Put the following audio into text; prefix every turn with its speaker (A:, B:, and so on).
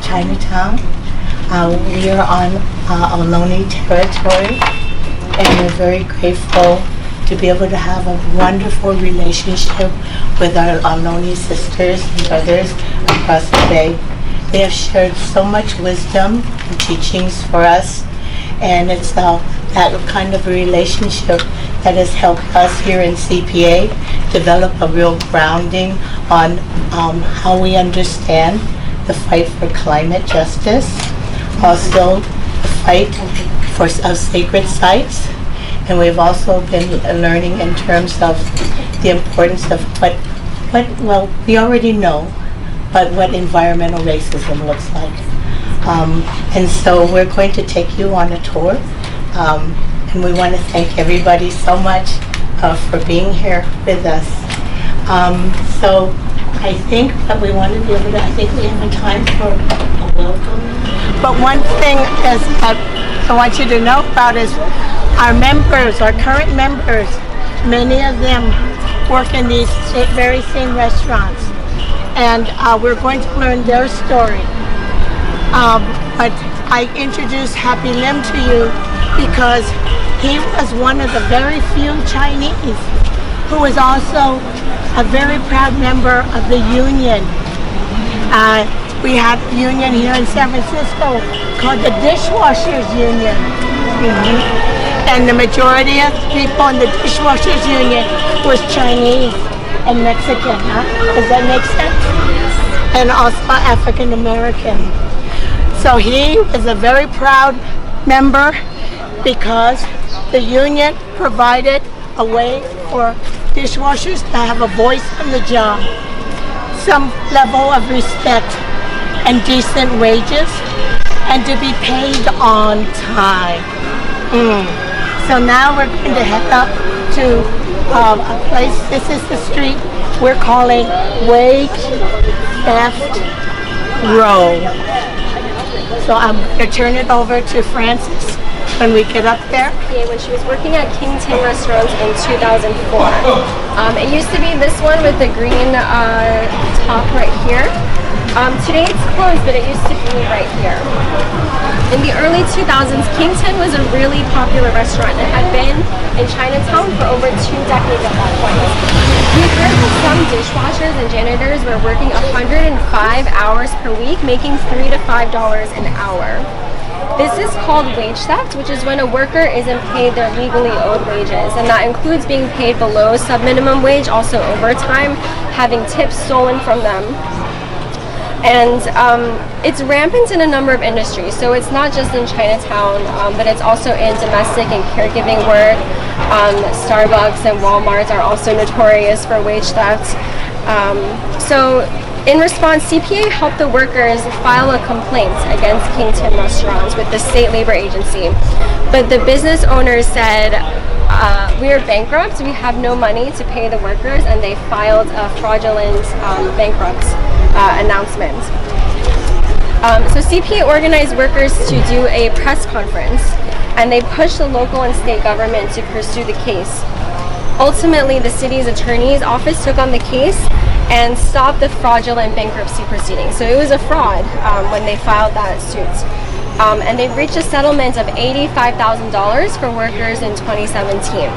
A: Chinatown. We are on Ohlone territory, and we're very grateful to be able to have a wonderful relationship with our Ohlone sisters and brothers across the bay. They have shared so much wisdom and teachings for us, and it's that kind of a relationship that has helped us here in CPA develop a real grounding on how we understand the fight for climate justice, also the fight for sacred sites, and we've also been learning in terms of the importance of well, we already know, but what environmental racism looks like. And so we're going to take you on a tour, and we want to thank everybody so much for being here with us. So I think that we want to be able to, I think we have a time for a welcome. But one thing is that I want you to know about is our members, our current members, many of them work in these very same restaurants. And we're going to learn their story. But I introduced Happy Lim to you because he was one of the very few Chinese who was also a very proud member of the union. We had a union here in San Francisco called the Dishwashers Union. And the majority of the people in the Dishwashers Union was Chinese and Mexican. Does that make sense? And also African American. So he is a very proud member because the union provided a way for dishwashers to have a voice on the job, some level of respect and decent wages, and to be paid on time. So now we're going to head up to a place, this is the street we're calling Wage Theft Row. So I'm going to turn it over to Frances when we get up there.
B: When she was working at King Tim Restaurants in 2004. It used to be this one with the green top right here. Today it's closed, but it used to be right here. In the early 2000s, King Tim was a really popular restaurant and had been in Chinatown for over 2 decades at that point. We heard that some dishwashers and janitors were working 105 hours per week, making $3 to $5 an hour. This is called wage theft, which is when a worker isn't paid their legally owed wages, and that includes being paid below sub-minimum wage, also overtime, having tips stolen from them. And it's rampant in a number of industries, so it's not just in Chinatown, but it's also in domestic and caregiving work. Starbucks and Walmart are also notorious for wage theft. So in response, CPA helped the workers file a complaint against King Tim Restaurants with the state labor agency. But the business owners said, we are bankrupt, we have no money to pay the workers, and they filed a fraudulent bankrupt announcement. So CPA organized workers to do a press conference, and they pushed the local and state government to pursue the case. Ultimately, the city's attorney's office took on the case and stopped the fraudulent bankruptcy proceedings. So it was a fraud when they filed that suit. And they reached a settlement of $85,000 for workers in 2017.